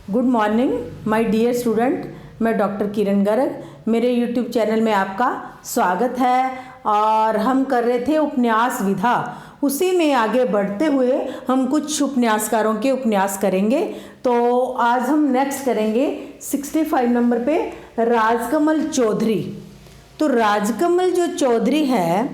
Good morning my dear student, मैं doctor Kiran Garg. मेरे YouTube channel में आपका स्वागत है। और हम कर रहे थे उपन्यास विधा, उसी में आगे बढ़ते हुए हम कुछ उपन्यासकारों के उपन्यास करेंगे। तो आज हम नेक्स्ट करेंगे 65 नंबर पे राजकमल चौधरी। तो राजकमल जो चौधरी है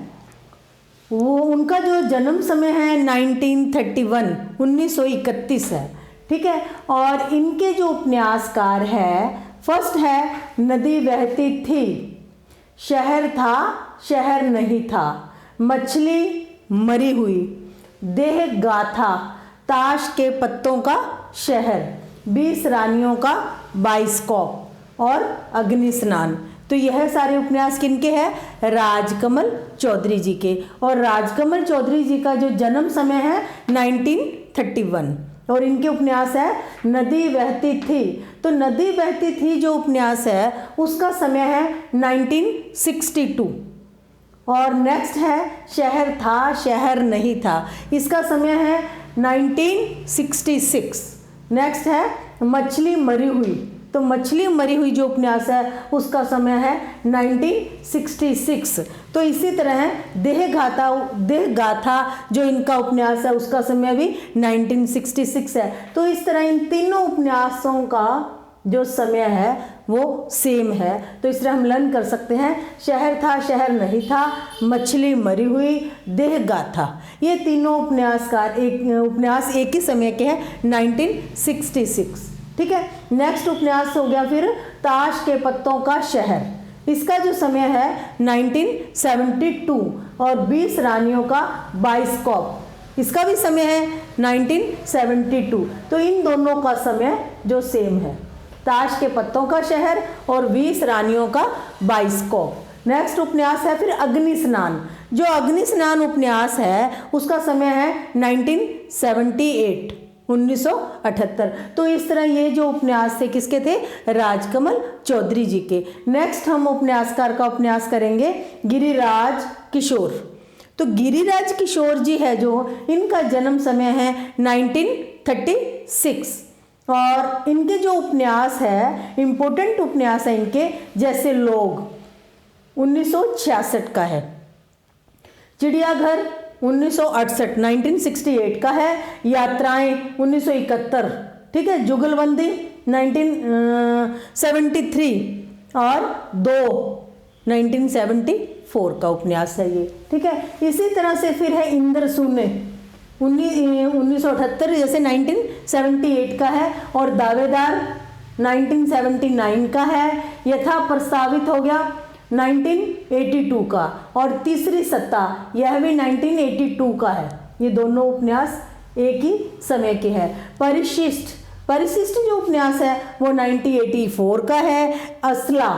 वो उनका जो जन्म समय है 1931 है, ठीक है। और इनके जो उपन्यासकार है, फर्स्ट है नदी बहती थी, शहर था शहर नहीं था, मछली मरी हुई, देह गाथा, ताश के पत्तों का शहर, 20 रानियों का बाइस्कोप और अग्नि स्नान। तो यह सारे उपन्यास किनके हैं? राजकमल चौधरी जी के। और राजकमल चौधरी जी का जो जन्म समय है 1931 और इनके उपन्यास है नदी बहती थी। तो नदी बहती थी जो उपन्यास है उसका समय है 1962। और नेक्स्ट है शहर था शहर नहीं था, इसका समय है 1966। नेक्स्ट है मछली मरी हुई, तो मछली मरी हुई जो उपन्यास है उसका समय है 1966। तो इसी तरह देह गाथा जो इनका उपन्यास है उसका समय भी 1966 है। तो इस तरह इन तीनों उपन्यासों का जो समय है वो सेम है। तो इस तरह हम लर्न कर सकते हैं शहर था शहर नहीं था, मछली मरी हुई, देह गाथा, ये तीनों उपन्यास एक ही समय के हैं 1966, ठीक है। नेक्स्ट उपन्यास हो गया फिर ताश के पत्तों का शहर, इसका जो समय है 1972 और 20 रानियों का बाइस्कोप, इसका भी समय है 1972। तो इन दोनों का समय जो सेम है, ताश के पत्तों का शहर और 20 रानियों का बाइस्कोप। नेक्स्ट उपन्यास है फिर अग्नि स्नान, जो अग्नि स्नान उपन्यास है उसका समय है 1978। तो इस तरह ये जो उपन्यास थे किसके थे? राजकमल चौधरी जी के। नेक्स्ट हम उपन्यासकार का उपन्यास करेंगे गिरिराज किशोर। तो गिरिराज किशोर जी है जो इनका जन्म समय है 1936 और इनके जो उपन्यास है इम्पोर्टेंट उपन्यास है इनके, जैसे लोग 1966 का है, चिड़ियाघर 1968 का है, यात्राएं 1971, ठीक है, जुगलबंदी 1973 और 1974 का उपन्यास है ये, ठीक है। इसी तरह से फिर है इंद्रशून्य 1978 जैसे 1978 का है, और दावेदार 1979 का है, यथा प्रस्तावित हो गया 1982 का, और तीसरी सत्ता यह भी 1982 का है। ये दोनों उपन्यास एक ही समय के हैं। परिशिष्ट जो उपन्यास है वो 1984 का है, असला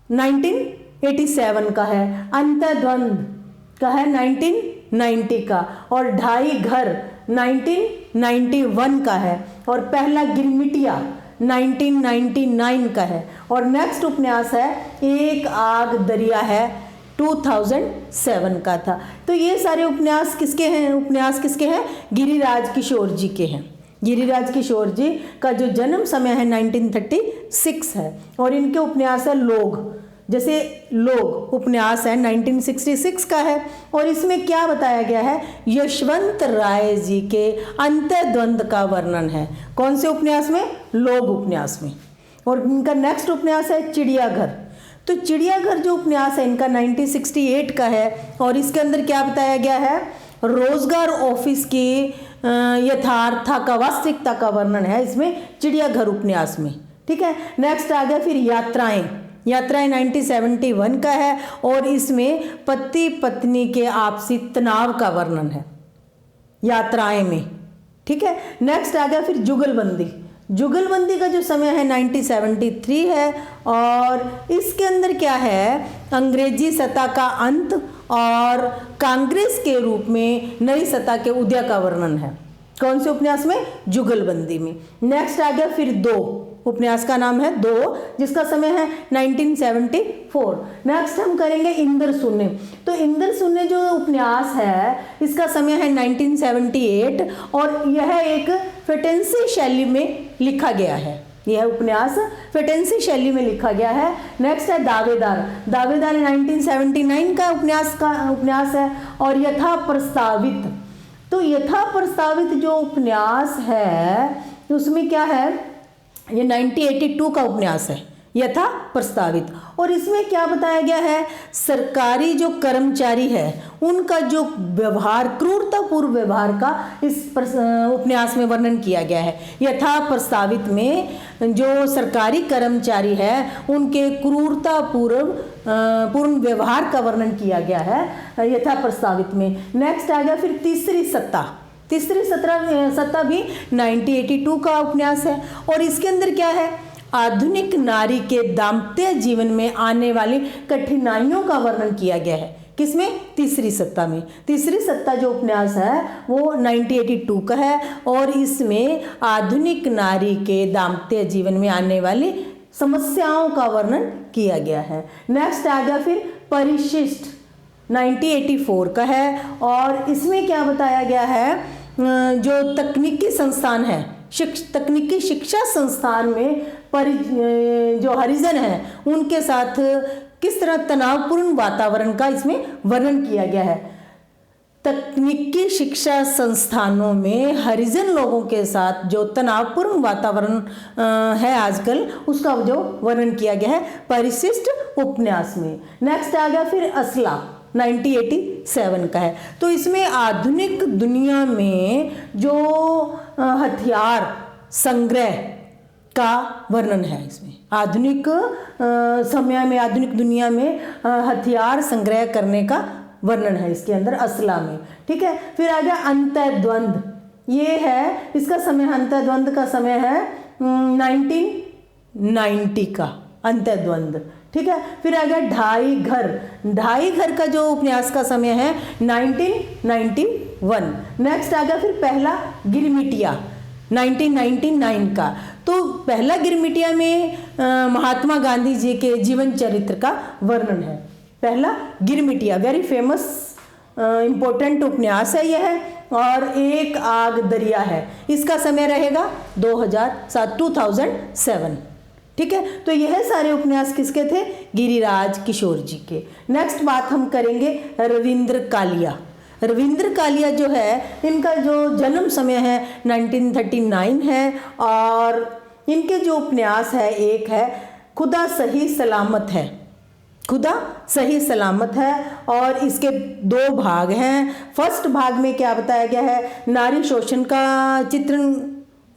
1987 का है, अंतर्द्वंद का है 1990 का, और ढाई घर 1991 का है, और पहला गिरमिटिया 1999 का है। और नेक्स्ट उपन्यास है एक आग दरिया है 2007 का था। तो ये सारे उपन्यास किसके हैं? गिरिराज किशोर जी के हैं। गिरिराज किशोर जी का जो जन्म समय है 1936 है, और इनके उपन्यास है लोग, जैसे लोग उपन्यास है 1966 का है, और इसमें क्या बताया गया है? यशवंत राय जी के अंतर्द्वंद का वर्णन है। कौन से उपन्यास में? लोग उपन्यास में। और इनका नेक्स्ट उपन्यास है चिड़ियाघर। तो चिड़ियाघर जो उपन्यास है इनका 1968 का है, और इसके अंदर क्या बताया गया है? रोजगार ऑफिस की यथार्था का, वास्तविकता का वर्णन है इसमें चिड़ियाघर उपन्यास में, ठीक है। नेक्स्ट आ गया फिर यात्राएं 1971 का है, और इसमें पति पत्नी के आपसी तनाव का वर्णन है यात्राएं में, ठीक है। नेक्स्ट आ गया फिर जुगलबंदी का जो समय है 1973 है, और इसके अंदर क्या है? अंग्रेजी सत्ता का अंत और कांग्रेस के रूप में नई सत्ता के उदय का वर्णन है। कौन से उपन्यास में? जुगलबंदी में। नेक्स्ट आ गया फिर दो, उपन्यास का नाम है दो, जिसका समय है 1974। नेक्स्ट हम करेंगे इंद्रशून्य। तो इंद्रशून्य जो उपन्यास है इसका समय है 1978, और यह एक फेटेंसी शैली में लिखा गया है। यह उपन्यास फेटेंसी शैली में लिखा गया है। नेक्स्ट है दावेदार। दावेदार 1979 का उपन्यास है। और यथा प्रस्तावित, तो यथा प्रस्तावित जो उपन्यास है उसमें क्या है, ये 1982 का उपन्यास है यथा प्रस्तावित। और इसमें क्या बताया गया है, सरकारी जो कर्मचारी है उनका जो व्यवहार, क्रूरतापूर्ण व्यवहार का इस उपन्यास में वर्णन किया गया है। यथा प्रस्तावित में जो सरकारी कर्मचारी है उनके क्रूरतापूर्ण व्यवहार का वर्णन किया गया है यथा प्रस्तावित में। नेक्स्ट आ गया फिर तीसरी सत्ता। तीसरी सत्ता भी 1982 का उपन्यास है। और इसके अंदर क्या है, आधुनिक नारी के दाम्पत्य जीवन में आने वाली कठिनाइयों का वर्णन किया गया है। किसमें, तीसरी सत्ता में। तीसरी सत्ता जो उपन्यास है वो 1982 का है और इसमें आधुनिक नारी के दाम्पत्य जीवन में आने वाली समस्याओं का वर्णन किया गया है। नेक्स्ट आ गया फिर परिशिष्ट, 1984 का है। और इसमें क्या बताया गया है, जो तकनीकी संस्थान है, तकनीकी शिक्षा संस्थान में जो हरिजन है उनके साथ किस तरह तनावपूर्ण वातावरण का इसमें वर्णन किया गया है। तकनीकी शिक्षा संस्थानों में हरिजन लोगों के साथ जो तनावपूर्ण वातावरण है आजकल, उसका जो वर्णन किया गया है परिशिष्ट उपन्यास में। नेक्स्ट आ गया फिर असला, 1987 का है। तो इसमें आधुनिक दुनिया में जो हथियार संग्रह का वर्णन है। इसमें आधुनिक समय में, आधुनिक दुनिया में हथियार संग्रह करने का वर्णन है इसके अंदर असला में। ठीक है, फिर आ गया अंतर्द्वंद। ये है, इसका समय, अंतर्द्वंद का समय है 1990 का अंतर्द्वंद। ठीक है, फिर आ गया ढाई घर। ढाई घर का जो उपन्यास का समय है 1991। नेक्स्ट आ गया फिर पहला गिरमिटिया, 1999 का। तो पहला गिरमिटिया में महात्मा गांधी जी के जीवन चरित्र का वर्णन है। पहला गिरमिटिया वेरी फेमस इम्पोर्टेंट उपन्यास है यह है। और एक आग दरिया है, इसका समय रहेगा 2007। ठीक है, तो यह सारे उपन्यास किसके थे, गिरिराज किशोर जी के। नेक्स्ट बात हम करेंगे रविंद्र कालिया। रविंद्र कालिया जो है, इनका जो जन्म समय है 1939 है। और इनके जो उपन्यास है, एक है खुदा सही सलामत है। खुदा सही सलामत है और इसके 2 भाग हैं। फर्स्ट भाग में क्या बताया गया है, नारी शोषण का चित्रण,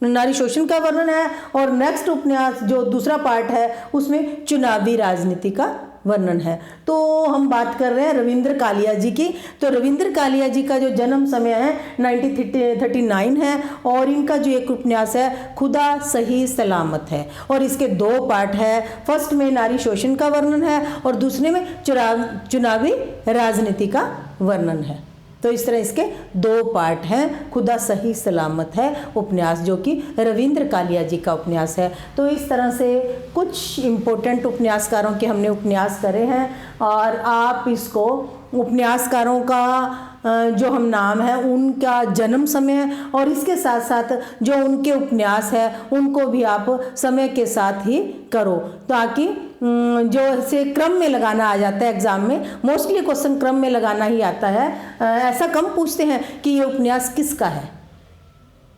नारी शोषण का वर्णन है। और नेक्स्ट उपन्यास जो दूसरा पार्ट है उसमें चुनावी राजनीति का वर्णन है। तो हम बात कर रहे हैं रविंद्र कालिया जी की। तो रविंद्र कालिया जी का जो जन्म समय है 1939 है और इनका जो एक उपन्यास है खुदा सही सलामत है। और इसके 2 पार्ट है। फर्स्ट में नारी शोषण का वर्णन है और दूसरे में चुनावी राजनीति का वर्णन है। तो इस तरह इसके 2 पार्ट हैं। खुदा सही सलामत है उपन्यास, जो कि रविंद्र कालिया जी का उपन्यास है। तो इस तरह से कुछ इम्पोर्टेंट उपन्यासकारों के हमने उपन्यास करे हैं और आप इसको उपन्यासकारों का जो हम नाम है उनका जन्म समय और इसके साथ साथ जो उनके उपन्यास है उनको भी आप समय के साथ ही करो, ताकि जो से क्रम में लगाना आ जाता है एग्जाम में, मोस्टली क्वेश्चन क्रम में लगाना ही आता है। ऐसा कम पूछते हैं कि ये उपन्यास किसका है,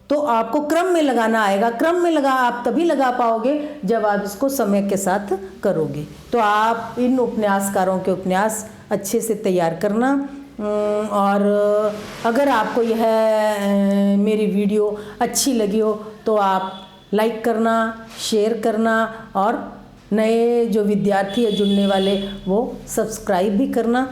तो आपको क्रम में लगाना आएगा। क्रम में आप तभी लगा पाओगे जब आप इसको समय के साथ करोगे। तो आप इन उपन्यासकारों के उपन्यास अच्छे से तैयार करना। और अगर आपको यह मेरी वीडियो अच्छी लगी हो तो आप लाइक करना, शेयर करना और नए जो विद्यार्थी है जुड़ने वाले वो सब्सक्राइब भी करना।